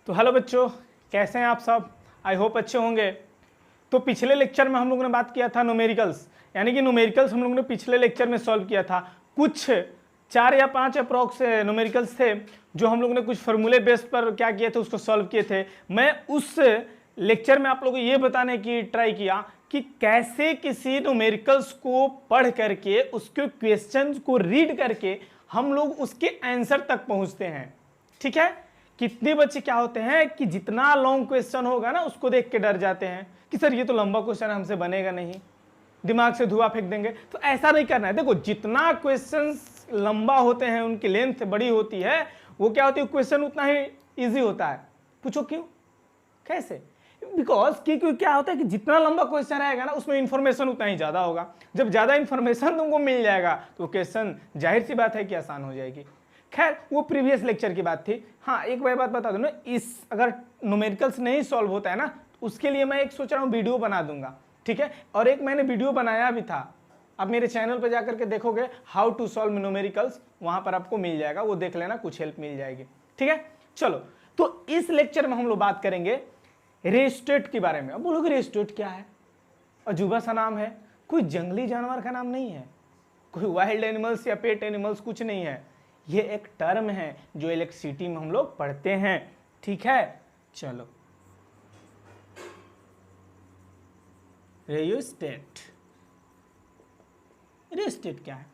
तो हेलो बच्चों, कैसे हैं आप सब। आई होप अच्छे होंगे। तो पिछले लेक्चर में हम लोगों ने बात किया था न्यूमेरिकल्स, यानी कि न्यूमेरिकल्स हम लोगों ने पिछले लेक्चर में सॉल्व किया था। कुछ 4 या 5 अप्रॉक्स न्यूमेरिकल्स थे जो हम लोगों ने कुछ फार्मूले बेस्ड पर क्या किए थे, उसको सॉल्व किए थे। मैं उस लेक्चर में आप लोगों को ये बताने की ट्राई किया कि कैसे किसी न्यूमेरिकल्स को पढ़ करके उसके क्वेश्चंस को रीड करके हम लोग उसके आंसर तक पहुंचते हैं। ठीक है। कितने बच्चे क्या होते हैं कि जितना लॉन्ग क्वेश्चन होगा ना उसको देख के डर जाते हैं कि सर ये तो लंबा क्वेश्चन हमसे बनेगा नहीं, दिमाग से धुआं फेंक देंगे। तो ऐसा नहीं करना है। देखो, जितना क्वेश्चन लंबा होते हैं, उनकी लेंथ बड़ी होती है, वो क्या होती है, क्वेश्चन उतना ही इजी होता है। पूछो क्यों, कैसे? बिकॉज क्योंकि क्या होता है कि जितना लंबा क्वेश्चन रहेगा ना उसमें इंफॉर्मेशन उतना ही ज्यादा होगा। जब ज्यादा इंफॉर्मेशन तुमको मिल जाएगा तो क्वेश्चन जाहिर सी बात है कि आसान हो जाएगी। खैर, वो प्रीवियस लेक्चर की बात थी। हाँ, एक बात बता दूं ना, इस अगर न्यूमेरिकल्स नहीं सॉल्व होता है ना तो उसके लिए मैं एक सोच रहा हूँ वीडियो बना दूंगा। ठीक है। और एक मैंने वीडियो बनाया भी था, आप मेरे चैनल पर जाकर के देखोगे, हाउ टू सॉल्व न्यूमेरिकल्स, वहां पर आपको मिल जाएगा, वो देख लेना, कुछ हेल्प मिल जाएगी। ठीक है। चलो, तो इस लेक्चर में हम लोग बात करेंगे रेस्टेट के बारे में। अब बोलोगे रेस्टेट क्या है, अजूबा सा नाम है, कोई जंगली जानवर का नाम नहीं है, कोई वाइल्ड एनिमल्स या पेट एनिमल्स कुछ नहीं है। ये एक टर्म है जो इलेक्ट्रिसिटी में हम लोग पढ़ते हैं। ठीक है। चलो, रेयोस्टेट, रेयोस्टेट क्या है?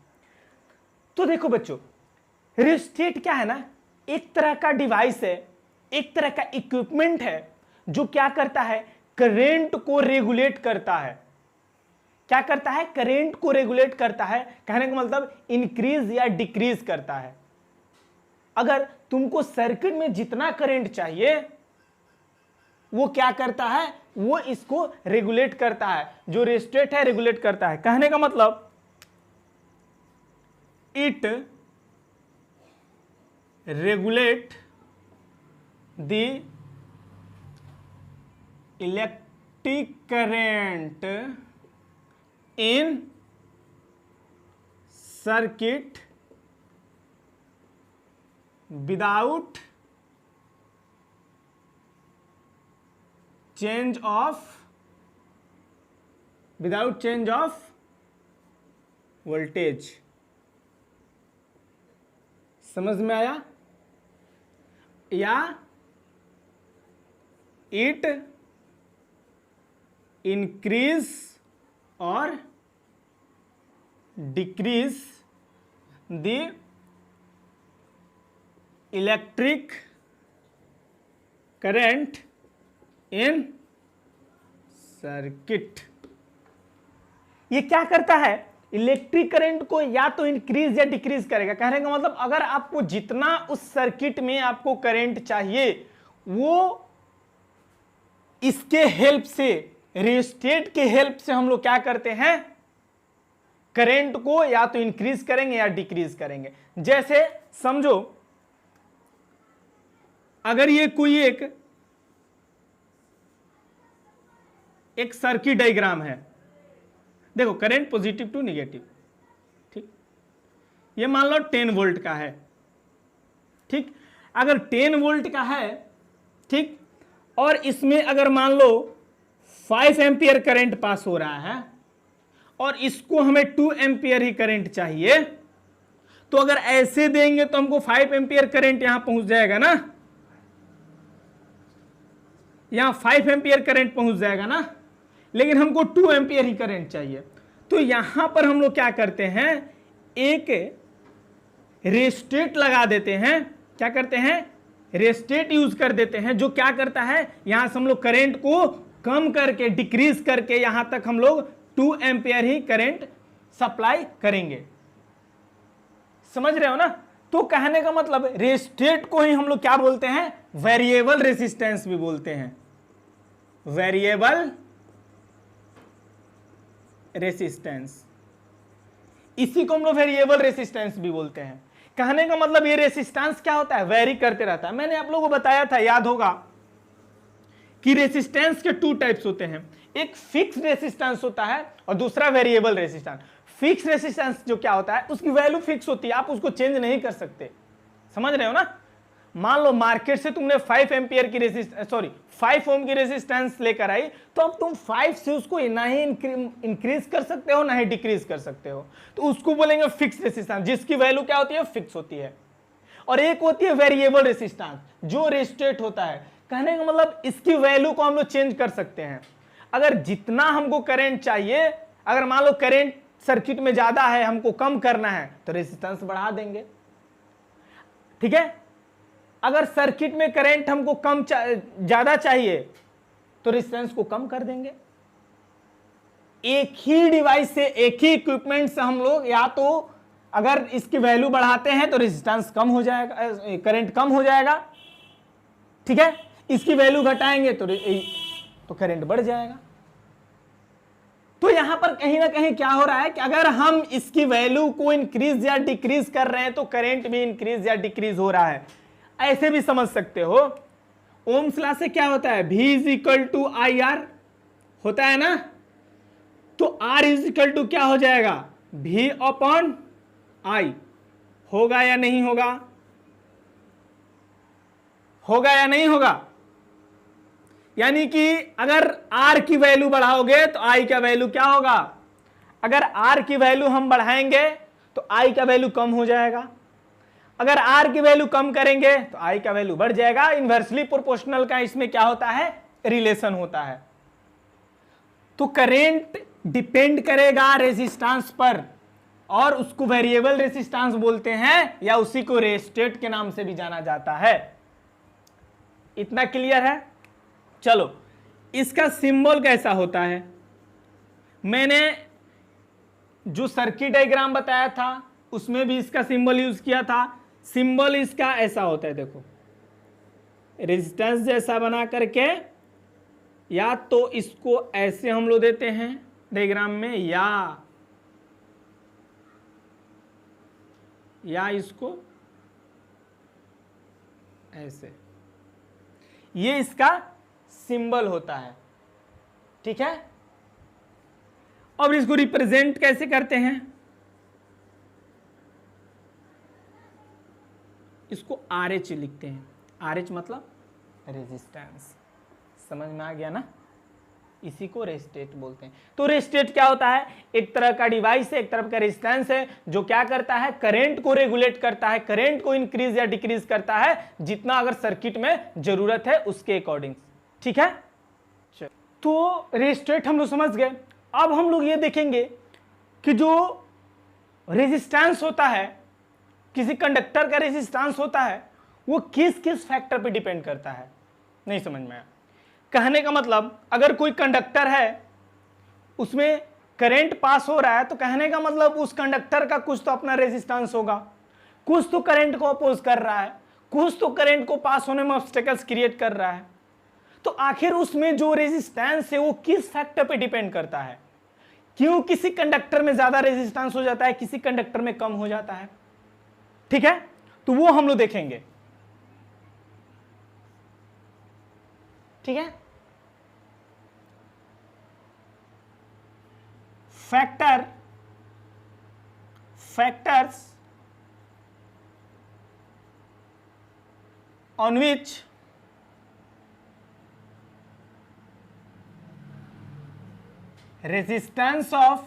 तो देखो बच्चों, रेयोस्टेट क्या है ना, एक तरह का डिवाइस है, एक तरह का इक्विपमेंट है जो क्या करता है, करंट को रेगुलेट करता है। क्या करता है? करंट को रेगुलेट करता है। कहने का मतलब इंक्रीज या डिक्रीज करता है। अगर तुमको सर्किट में जितना करंट चाहिए वो क्या करता है, वो इसको रेगुलेट करता है। जो रेस्टेट है रेगुलेट करता है। कहने का मतलब it regulate the electric current in circuit without change of voltage. समझ में आया? या इट इंक्रीज और decrease the electric current in circuit. ये क्या करता है, इलेक्ट्रिक करंट को या तो इंक्रीज या डिक्रीज करेगा। कहने का मतलब अगर आपको जितना उस सर्किट में आपको करंट चाहिए वो इसके हेल्प से, रेस्टेट के हेल्प से हम लोग क्या करते हैं, करंट को या तो इंक्रीज करेंगे या डिक्रीज करेंगे। जैसे समझो, अगर ये कोई एक सर्किट डायग्राम है, देखो करंट पॉजिटिव टू नेगेटिव, ठीक, ये मान लो 10 वोल्ट का है। ठीक, अगर 10 वोल्ट का है, ठीक, और इसमें अगर मान लो 5 एम्पियर करंट पास हो रहा है और इसको हमें 2 एम्पियर ही करंट चाहिए, तो अगर ऐसे देंगे तो हमको 5 एम्पियर करंट यहां पहुंच जाएगा ना, यहां 5 एम्पियर करंट पहुंच जाएगा ना, लेकिन हमको 2 एम्पियर ही करंट चाहिए। तो यहां पर हम लोग क्या करते हैं, एक रेस्टेट लगा देते हैं। क्या करते हैं, रेस्टेट यूज कर देते हैं, जो क्या करता है, यहां से हम लोग करंट को कम करके, डिक्रीज करके यहां तक हम लोग 2 एम्पियर ही करंट सप्लाई करेंगे। समझ रहे हो ना? तो कहने का मतलब रेस्टेट को ही हम लोग क्या बोलते हैं, वेरिएबल रेसिस्टेंस भी बोलते हैं। वेरिएबल रेसिस्टेंस, इसी को हम लोग वेरिएबल रेसिस्टेंस भी बोलते हैं। कहने का मतलब ये रेसिस्टेंस क्या होता है, वेरी करते रहता है। मैंने आप लोगों को बताया था, याद होगा, कि रेसिस्टेंस के 2 टाइप्स होते हैं, एक फिक्स रेसिस्टेंस होता है और दूसरा वेरिएबल रेसिस्टेंस। फिक्स रेसिस्टेंस जो क्या होता है, उसकी वैल्यू फिक्स होती है, आप उसको चेंज नहीं कर सकते। समझ रहे हो ना? मान लो मार्केट से तुमने 5 एम्पियर की रेजिस्टेंस 5 ओम की रेजिस्टेंस लेकर आई, तो अब तुम 5 से उसको ना ही इंक्रीज कर सकते हो ना ही डिक्रीज कर सकते हो, तो उसको बोलेंगे फिक्स रेजिस्टेंस, जिसकी वैल्यू क्या होती है, फिक्स होती है। और एक होती है वेरिएबल रेजिस्टेंस, जो रेस्टेट होता है। कहने का मतलब इसकी वैल्यू को हम लोग चेंज कर सकते हैं। अगर जितना हमको करंट चाहिए, अगर मान लो करंट सर्किट में ज्यादा है, हमको कम करना है, तो रेजिस्टेंस बढ़ा देंगे। ठीक है, अगर सर्किट में करंट हमको कम ज्यादा चाहिए, तो रेजिस्टेंस को कम कर देंगे। एक ही डिवाइस से, एक ही इक्विपमेंट से हम लोग या तो अगर इसकी वैल्यू बढ़ाते हैं तो रेजिस्टेंस कम हो जाएगा, करंट कम हो जाएगा। ठीक है, इसकी वैल्यू घटाएंगे तो करंट बढ़ जाएगा। तो यहां पर कहीं ना कहीं क्या हो रहा है कि अगर हम इसकी वैल्यू को इंक्रीज या डिक्रीज कर रहे हैं तो करंट भी इंक्रीज या डिक्रीज हो रहा है। ऐसे भी समझ सकते हो, ओम्स लॉ से क्या होता है, V is equal to I R होता है ना, तो R इज इक्वल टू क्या हो जाएगा, V अपॉन आई। होगा या नहीं होगा, होगा या नहीं होगा? यानी कि अगर R की वैल्यू बढ़ाओगे तो I का वैल्यू क्या होगा, अगर R की वैल्यू हम बढ़ाएंगे तो I का वैल्यू कम हो जाएगा, अगर R की वैल्यू कम करेंगे तो I का वैल्यू बढ़ जाएगा। इन्वर्सली प्रोपोर्शनल का इसमें क्या होता है, रिलेशन होता है। तो करंट डिपेंड करेगा रेजिस्टेंस पर, और उसको वेरिएबल रेजिस्टेंस बोलते हैं, या उसी को रेस्टेट के नाम से भी जाना जाता है। इतना क्लियर है? चलो, इसका सिंबल कैसा होता है, मैंने जो सर्किट डायग्राम बताया था उसमें भी इसका सिंबल यूज किया था। सिंबल इसका ऐसा होता है, देखो, रेजिस्टेंस जैसा बना करके, या तो इसको ऐसे हम लोग देते हैं डायग्राम में, या इसको ऐसे, ये इसका सिंबल होता है। ठीक है, अब इसको रिप्रेजेंट कैसे करते हैं, इसको RH लिखते हैं। RH मतलब रेजिस्टेंस, समझ में आ गया ना? इसी को रेस्टेट बोलते हैं। तो रेस्टेट क्या होता है, एक तरह का डिवाइस है, एक तरफ का रेजिस्टेंस है, जो क्या करता है, करंट को रेगुलेट करता है, करंट को इंक्रीज या डिक्रीज करता है, जितना अगर सर्किट में जरूरत है उसके अकॉर्डिंग। ठीक है, तो रेस्टेट हम लोग समझ गए। अब हम लोग ये देखेंगे कि जो रेजिस्टेंस होता है, किसी कंडक्टर का रेजिस्टेंस होता है, वो किस किस फैक्टर पे डिपेंड करता है। नहीं समझ में आया? कहने का मतलब, अगर कोई कंडक्टर है, उसमें करंट पास हो रहा है, तो कहने का मतलब उस कंडक्टर का कुछ तो अपना रेजिस्टेंस होगा, कुछ तो करंट को अपोज कर रहा है, कुछ तो करंट को पास होने में ऑब्स्टेकल्स क्रिएट कर रहा है। तो आखिर उसमें जो रेजिस्टेंस है वो किस फैक्टर पे डिपेंड करता है, क्यों किसी कंडक्टर में ज्यादा रेजिस्टेंस हो जाता है, किसी कंडक्टर में कम हो जाता है। ठीक है, तो वो हम लोग देखेंगे। ठीक है, factors on which resistance of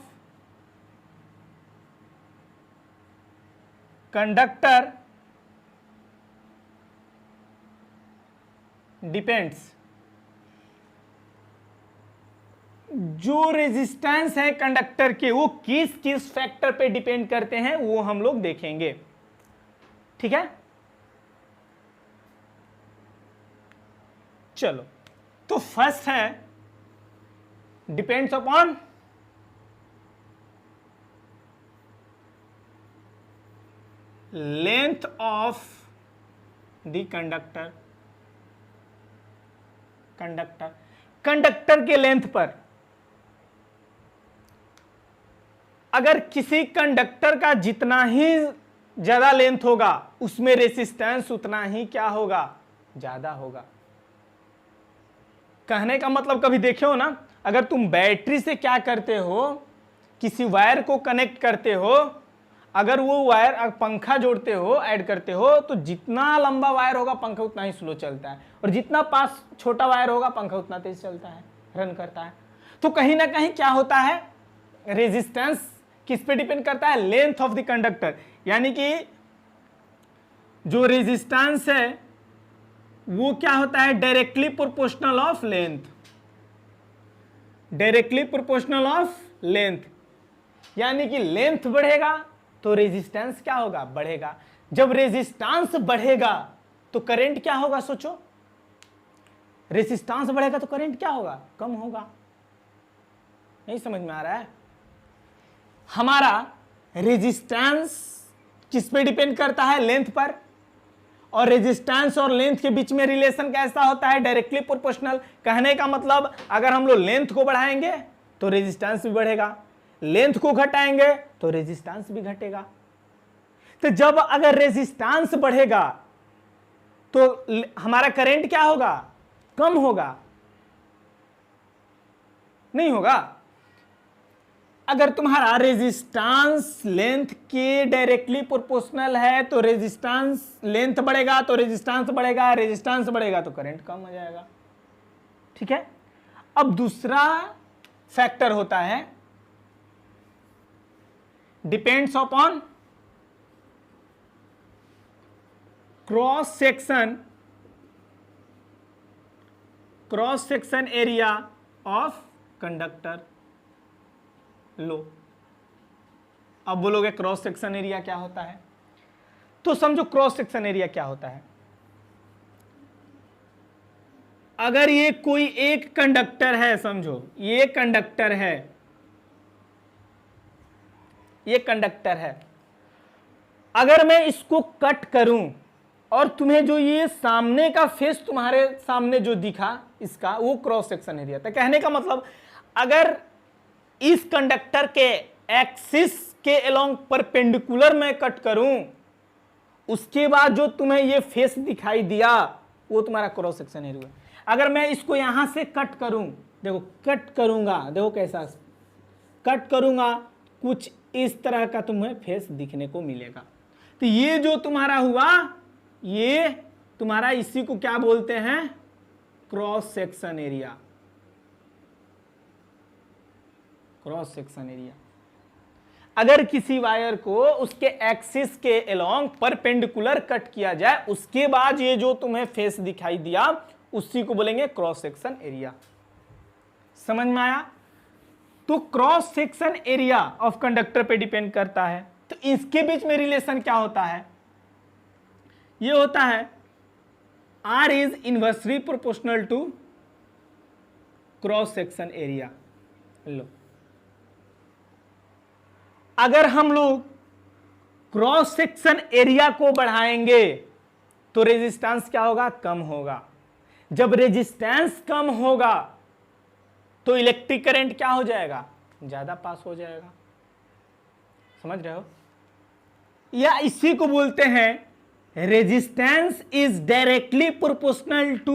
conductor depends। जो रेजिस्टेंस है कंडक्टर के, वो किस किस फैक्टर पे डिपेंड करते हैं, वो हम लोग देखेंगे। ठीक है, चलो, तो फर्स्ट है depends upon length of the conductor के लेंथ पर। अगर किसी कंडक्टर का जितना ही ज्यादा लेंथ होगा, उसमें रेजिस्टेंस उतना ही क्या होगा, ज्यादा होगा। कहने का मतलब, कभी देखे हो ना, अगर तुम बैटरी से क्या करते हो, किसी वायर को कनेक्ट करते हो, अगर वो वायर पंखा जोड़ते हो, ऐड करते हो, तो जितना लंबा वायर होगा पंखा उतना ही स्लो चलता है, और जितना पास छोटा वायर होगा पंखा उतना तेज चलता है, रन करता है। तो कहीं ना कहीं क्या होता है, रेजिस्टेंस किस पे डिपेंड करता है, लेंथ ऑफ द कंडक्टर, यानी कि जो रेजिस्टेंस है वो क्या होता है, directly proportional of length, directly proportional of length, यानी कि लेंथ बढ़ेगा तो रेजिस्टेंस क्या होगा, बढ़ेगा। जब रेजिस्टेंस बढ़ेगा तो करंट क्या होगा, सोचो, रेजिस्टेंस बढ़ेगा तो करंट क्या होगा, कम होगा। नहीं समझ में आ रहा है? हमारा रेजिस्टेंस किस पे डिपेंड करता है, लेंथ पर, और रेजिस्टेंस और लेंथ के बीच में रिलेशन कैसा होता है, डायरेक्टली प्रोपोर्शनल। कहने का मतलब अगर हम लोग लेंथ को बढ़ाएंगे तो रेजिस्टेंस भी बढ़ेगा, लेंथ को घटाएंगे तो रेजिस्टेंस भी घटेगा। तो जब अगर रेजिस्टेंस बढ़ेगा तो हमारा करंट क्या होगा, कम होगा, नहीं होगा। अगर तुम्हारा रेजिस्टेंस लेंथ के डायरेक्टली प्रोपोर्शनल है तो रेजिस्टेंस, लेंथ बढ़ेगा तो रेजिस्टेंस बढ़ेगा, रेजिस्टेंस बढ़ेगा तो करंट कम हो जाएगा। ठीक है। अब दूसरा फैक्टर होता है depends upon cross section area of conductor. लो, अब बोलोगे क्रॉस सेक्शन एरिया क्या होता है, तो समझो क्रॉस सेक्शन एरिया क्या होता है। अगर ये कोई एक कंडक्टर है, समझो ये कंडक्टर है, ये कंडक्टर है, अगर मैं इसको कट करूं और तुम्हें जो ये सामने का फेस तुम्हारे सामने जो दिखा इसका, वो क्रॉस सेक्शन एरिया था। कहने का मतलब अगर इस कंडक्टर के एक्सिस के अलोंग परपेंडिकुलर मैं कट करूं, उसके बाद जो तुम्हें ये फेस दिखाई दिया वो तुम्हारा क्रॉस सेक्शन एरिया। अगर मैं इसको यहां से कट करूं, देखो कट करूंगा, देखो कैसा कट करूंगा, कुछ इस तरह का तुम्हें फेस दिखने को मिलेगा। तो ये जो तुम्हारा हुआ, ये तुम्हारा, इसी को क्या बोलते हैं, cross section area. Cross section area. अगर किसी वायर को उसके एक्सिस के अलोंग परपेंडिकुलर कट किया जाए, उसके बाद ये जो तुम्हें फेस दिखाई दिया, उसी को बोलेंगे क्रॉस सेक्शन एरिया। समझ में आया? तो cross section area of conductor पे डिपेंड करता है। तो इसके बीच में रिलेशन क्या होता है, ये होता है R is inversely proportional to cross section area. लो, अगर हम लोग क्रॉस सेक्शन एरिया को बढ़ाएंगे तो रेजिस्टेंस क्या होगा, कम होगा। जब रेजिस्टेंस कम होगा तो इलेक्ट्रिक करंट क्या हो जाएगा, ज्यादा पास हो जाएगा। समझ रहे हो? या इसी को बोलते हैं resistance is directly proportional to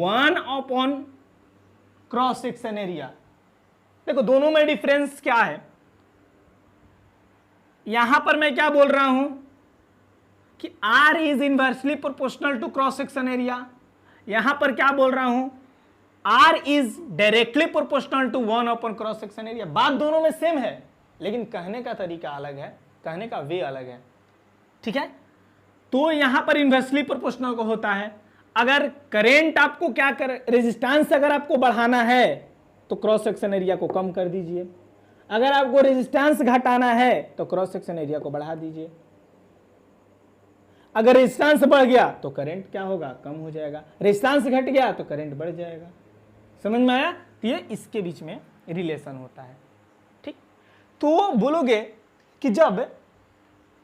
1 upon cross section area. देखो दोनों में डिफरेंस क्या है, यहां पर मैं क्या बोल रहा हूं कि R is inversely proportional to cross section area, यहां पर क्या बोल रहा हूं, R is directly proportional to 1 upon cross section area. बात दोनों में सेम है, लेकिन कहने का तरीका अलग है, कहने का वे अलग है। ठीक है? तो यहां पर इनवर्सली प्रोपोर्शनल को होता है, अगर करंट आपको क्या कर, रेजिस्टेंस अगर आपको बढ़ाना है तो क्रॉस सेक्शन एरिया को कम कर दीजिए, अगर आपको रेजिस्टेंस घटाना है तो क्रॉस सेक्शन एरिया को बढ़ा दीजिए। अगर रेजिस्टेंस बढ़ गया तो करंट क्या होगा, कम हो जाएगा, रेजिस्टेंस घट गया तो करंट बढ़ जाएगा। समझ में आया? ये इसके बीच में रिलेशन होता है। ठीक, तो बोलोगे कि जब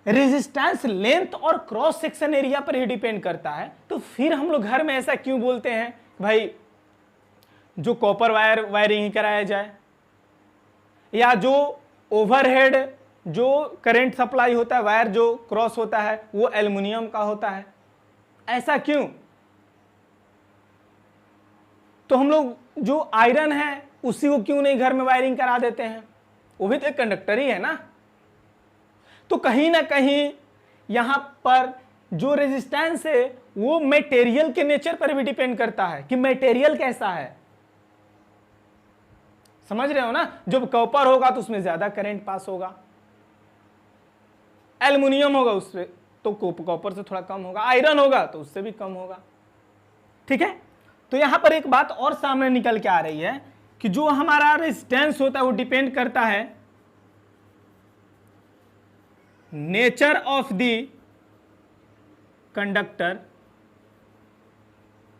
रेजिस्टेंस लेंथ और क्रॉस सेक्शन एरिया पर ही डिपेंड करता है, तो फिर हम लोग घर में ऐसा क्यों बोलते हैं भाई जो कॉपर वायरिंग ही कराया जाए, या जो ओवरहेड जो करंट सप्लाई होता है, वायर जो क्रॉस होता है वो एल्युमिनियम का होता है, ऐसा क्यों? तो हम लोग जो आयरन है उसी को क्यों नहीं घर में वायरिंग करा देते हैं, वो भी तो एक कंडक्टर ही है ना। तो कहीं ना कहीं यहां पर जो रेजिस्टेंस है वो मटेरियल के नेचर पर भी डिपेंड करता है कि मटेरियल कैसा है। समझ रहे हो ना, जब कॉपर होगा तो उसमें ज्यादा करंट पास होगा, एल्युमिनियम होगा उससे तो कॉपर से थोड़ा कम होगा, आयरन होगा तो उससे भी कम होगा। ठीक है, तो यहां पर एक बात और सामने निकल के आ रही है कि जो हमारा रेजिस्टेंस होता है वो डिपेंड करता है नेचर ऑफ द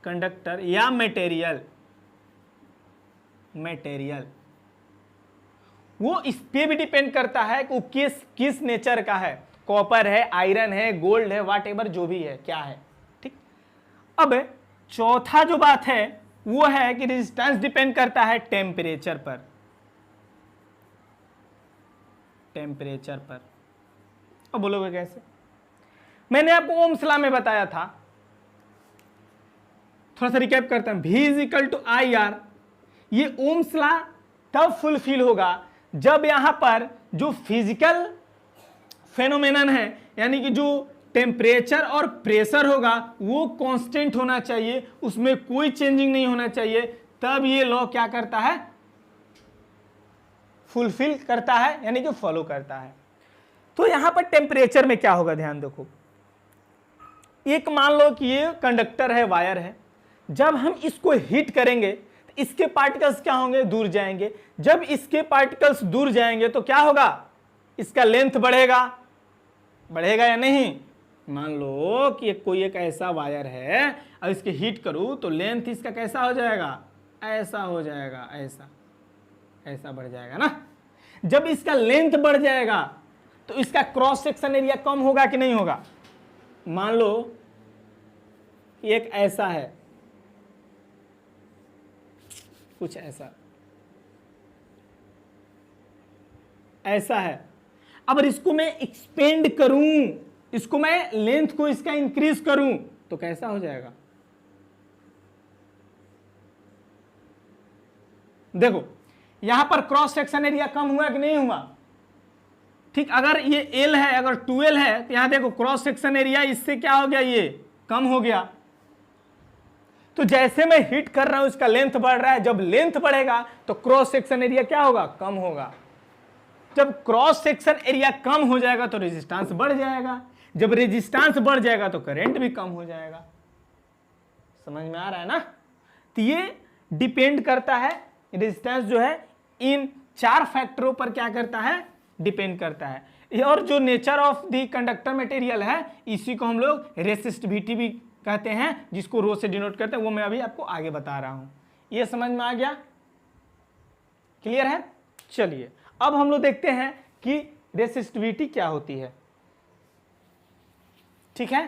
कंडक्टर या मटेरियल वो इस पे भी डिपेंड करता है कि वो किस नेचर का है, कॉपर है, आयरन है, गोल्ड है, व्हाटएवर जो भी है क्या है। ठीक, अब चौथा जो बात है वो है कि रेजिस्टेंस डिपेंड करता है टेम्परेचर पर। अब बोलोगे कैसे? मैंने आपको ओम्स लॉ में बताया था, थोड़ा सा रिकैप करता हूं। V = IR, ये ओम्स लॉ तब फुलफिल होगा जब यहां पर जो फिजिकल फेनोमेनन है, यानी कि जो टेम्परेचर और प्रेशर होगा वो कांस्टेंट होना चाहिए, उसमें कोई चेंजिंग नहीं होना चाहिए, तब ये लॉ क्या करता है, फुलफिल करता है, यानी कि फॉलो करता है। तो यहां पर टेम्परेचर में क्या होगा, ध्यान देखो। एक मान लो कि ये कंडक्टर है, वायर है, जब हम इसको हीट करेंगे तो इसके पार्टिकल्स क्या होंगे, दूर जाएंगे। जब इसके पार्टिकल्स दूर जाएंगे तो क्या होगा, इसका लेंथ बढ़ेगा या नहीं। मान लो कि कोई एक ऐसा वायर है और इसके हीट करूं तो लेंथ इसका कैसा हो जाएगा, ऐसा हो जाएगा, ऐसा बढ़ जाएगा ना। जब इसका लेंथ बढ़ जाएगा तो इसका क्रॉस सेक्शन एरिया कम होगा कि नहीं होगा। मान लो एक ऐसा है, कुछ ऐसा है। अब इसको मैं एक्सपेंड करूं, इसको मैं लेंथ को इसका इंक्रीज करूं तो कैसा हो जाएगा, देखो यहां पर क्रॉस सेक्शन एरिया कम हुआ कि नहीं हुआ। ठीक, अगर ये L है, अगर 2L है तो यहां देखो क्रॉस सेक्शन एरिया इससे क्या हो गया, ये कम हो गया। तो जैसे मैं हिट कर रहा हूं इसका लेंथ बढ़ रहा है, जब लेंथ बढ़ेगा तो क्रॉस सेक्शन एरिया क्या होगा, कम होगा। जब क्रॉस सेक्शन एरिया कम हो जाएगा तो रेजिस्टेंस बढ़ जाएगा, जब रेजिस्टेंस बढ़ जाएगा तो करंट भी कम हो जाएगा। समझ में आ रहा है ना। तो ये डिपेंड करता है, रेजिस्टेंस जो है इन 4 फैक्टरों पर क्या करता है, डिपेंड करता है। और जो nature of the conductor material है इसी को हम लोग रेसिस्टिविटी भी कहते हैं, जिसको रो से डिनोट करते हैं, वो मैं अभी आपको आगे बता रहा हूं। ये समझ में आ गया, क्लियर है। चलिए अब हम लोग देखते हैं कि रेसिस्टिविटी क्या होती है। ठीक है,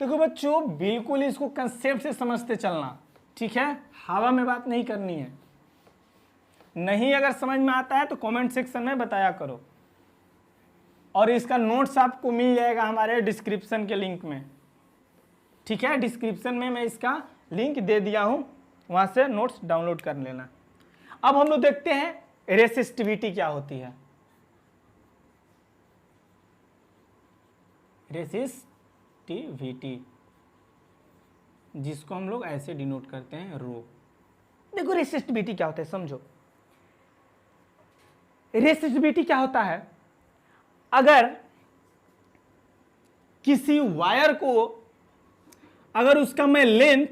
देखो बच्चों बिल्कुल इसको कंसेप्ट से समझते चलना, ठीक है, हवा में बात नहीं करनी है। नहीं अगर समझ में आता है तो कमेंट सेक्शन में बताया करो, और इसका नोट्स आपको मिल जाएगा हमारे डिस्क्रिप्शन के लिंक में। ठीक है, डिस्क्रिप्शन में मैं इसका लिंक दे दिया हूं, वहां से नोट्स डाउनलोड कर लेना। अब हम लोग देखते हैं रेसिस्टिविटी क्या होती है। रेसिस्टिविटी जिसको हम लोग ऐसे डिनोट करते हैं रो। देखो रेसिस्टिविटी क्या होता है, समझो। रेसिस्टिविटी क्या होता है, अगर किसी वायर को, अगर उसका मैं लेंथ,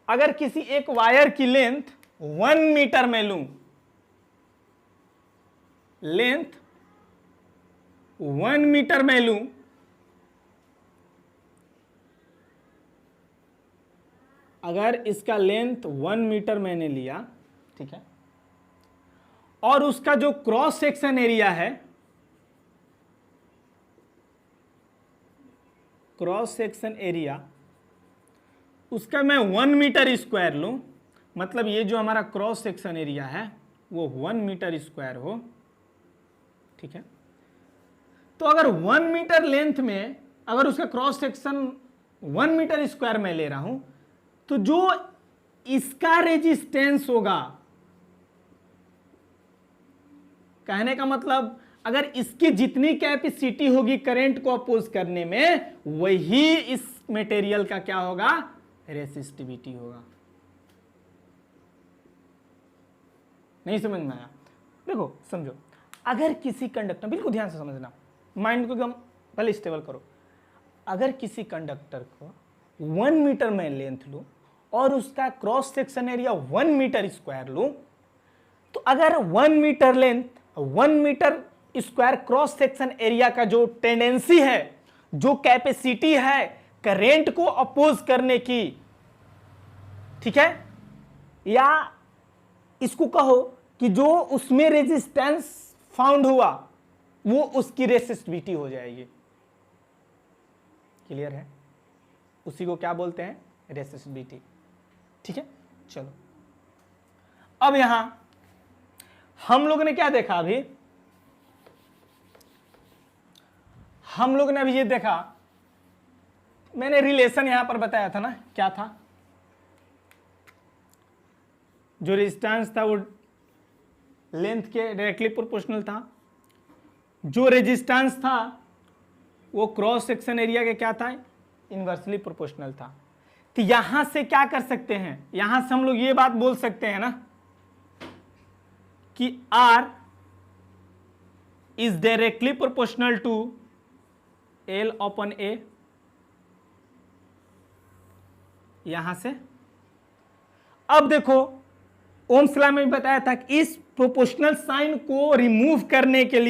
अगर किसी एक वायर की लेंथ 1 मीटर में लूं, लेंथ 1 मीटर में लूं, अगर इसका लेंथ 1 मीटर मैंने लिया, ठीक है, और उसका जो क्रॉस सेक्शन एरिया है, क्रॉस सेक्शन एरिया उसका मैं 1 मीटर स्क्वायर लूं, मतलब ये जो हमारा क्रॉस सेक्शन एरिया है वो 1 मीटर स्क्वायर हो, ठीक है। तो अगर 1 मीटर लेंथ में अगर उसका क्रॉस सेक्शन 1 मीटर स्क्वायर में ले रहा हूं, तो जो इसका रेजिस्टेंस होगा, कहने का मतलब अगर इसकी जितनी कैपेसिटी होगी करंट को अपोज करने में, वही इस मटेरियल का क्या होगा, रेसिस्टिविटी होगा। नहीं समझ में आया? देखो समझो, अगर किसी कंडक्टर, बिल्कुल ध्यान से समझना, माइंड को एकदम पहले स्टेबल करो। अगर किसी कंडक्टर को 1 मीटर में लेंथ लूं और उसका cross section area 1 metre square लूं, तो अगर 1 metre length 1 metre square cross section area का जो टेंडेंसी है, जो कैपेसिटी है करेंट को अपोज करने की, ठीक है, या इसको कहो कि जो उसमें रेजिस्टेंस फाउंड हुआ वो उसकी रेसिस्टिविटी हो जाएगी। क्लियर है? उसी को क्या बोलते हैं, रेसिस्टिविटी। ठीक है, चलो अब यहां हम लोग ने क्या देखा, अभी हम लोग ने अभी ये देखा, मैंने रिलेशन यहां पर बताया था ना, क्या था, जो रेजिस्टेंस था वो लेंथ के डायरेक्टली प्रोपोर्शनल था, जो रेजिस्टेंस था वो क्रॉस सेक्शन एरिया के क्या था, इनवर्सली प्रोपोर्शनल था। तो यहां से क्या कर सकते हैं, यहां से हम लोग ये बात बोल सकते हैं ना कि R is directly proportional to L/A। यहां से अब देखो, ओम्स लॉ में भी बताया था कि इस प्रोपोर्शनल साइन को रिमूव करने के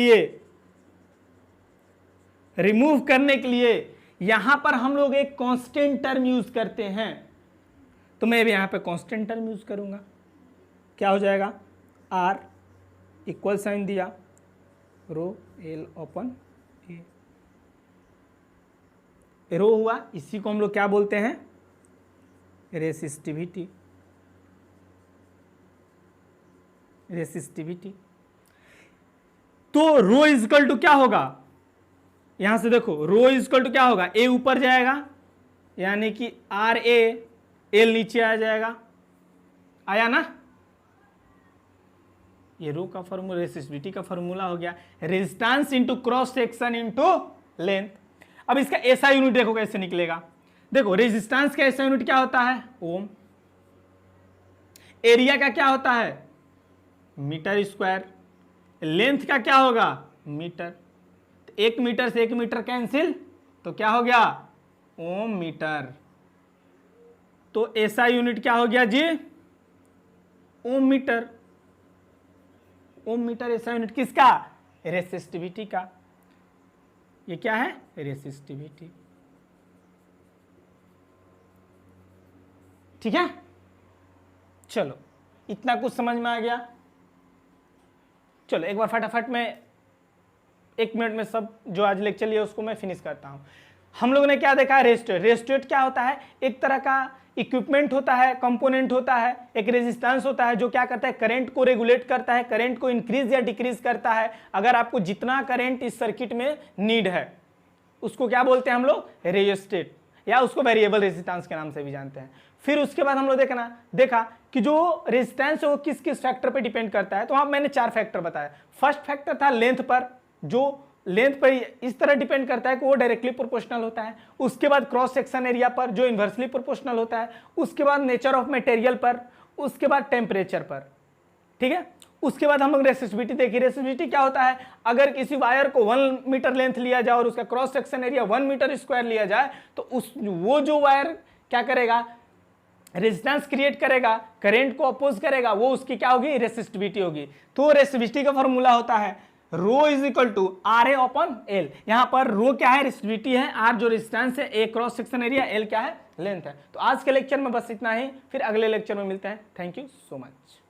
लिए यहां पर हम लोग एक कांस्टेंट टर्म यूज करते हैं। तो मैं भी यहां पे कांस्टेंट टर्म यूज करूंगा, क्या हो जाएगा, R इक्वल साइन दिया रो L/A, रो हुआ, इसी को हम लोग क्या बोलते हैं, रेसिस्टिविटी। तो रो इजकल टू क्या होगा, यहां से देखो, रो इजकल टू क्या होगा, ए ऊपर जाएगा यानी कि RA, L नीचे आ जाएगा, आया ना। ये रो का फॉर्मूला, रेसिस्टिविटी का फॉर्मूला हो गया, resistance into cross section into length. अब इसका ऐसा यूनिट देखो कैसे निकलेगा, देखो रेजिस्टेंस का ऐसा यूनिट क्या होता है, ओम। एरिया का क्या होता है, मीटर स्क्वायर। लेंथ का क्या होगा, मीटर। 1 मीटर से 1 मीटर कैंसिल, तो क्या हो गया, ओम मीटर। तो ऐसा यूनिट क्या हो गया जी, ओम मीटर। ओम मीटर ऐसा यूनिट किसका, रेसिस्टिविटी का। ये क्या है, रेसिस्टिविटी। ठीक है, चलो इतना कुछ समझ में आ गया। चलो एक बार फटाफट में 1 मिनट में सब जो आज लेक्चर लिया उसको मैं फिनिश करता हूं। हम लोगों ने क्या देखा, रेजिस्टर। रेजिस्टर क्या होता है, एक तरह का इक्विपमेंट होता है, कंपोनेंट होता है, एक रेजिस्टेंस होता है जो क्या करता है, करंट को रेगुलेट करता है, करंट को इंक्रीज या डिक्रीज करता है। अगर आपको जितना करंट इस सर्किट में नीड है उसको क्या बोलते हैं हम लोग, रेजिस्टेट, या उसको वेरिएबल रेजिस्टेंस के नाम से भी जानते हैं। फिर उसके बाद हम लोग देखा कि जो रेजिस्टेंस है वो किस किस फैक्टर पे डिपेंड करता है। तो वहां मैंने 4 फैक्टर बताया। फर्स्ट फैक्टर था लेंथ पर, जो लेंथ पर इस तरह डिपेंड करता है कि वो डायरेक्टली प्रोपोर्शनल होता है। उसके बाद क्रॉस सेक्शन एरिया पर जो इन्वर्सली प्रोपोर्शनल होता है। उसके बाद नेचर ऑफ मटेरियल पर, उसके बाद टेम्परेचर पर। ठीक है, उसके बाद हम लोग रेसिस्टिविटी देखी। रेसिस्टिविटी क्या होता है, अगर किसी वायर को 1 मीटर लेंथ लिया जाए और उसका cross section area 1 metre square लिया जाए तो वो जो वायर क्या करेगा, रेजिस्टेंस क्रिएट करेगा, करंट को अपोज करेगा, वो उसकी क्या होगी, रेसिस्टिविटी होगी। तो रेसिस्टिविटी का फॉर्मूला होता है रो इज इक्वल टू RA/L। यहां पर रो क्या है, रेसिस्टिविटी है, R जो रेजिस्टेंस है, A cross section area, L क्या है, लेंथ है। तो आज के लेक्चर में बस इतना ही, फिर अगले लेक्चर में मिलते हैं। Thank you so much.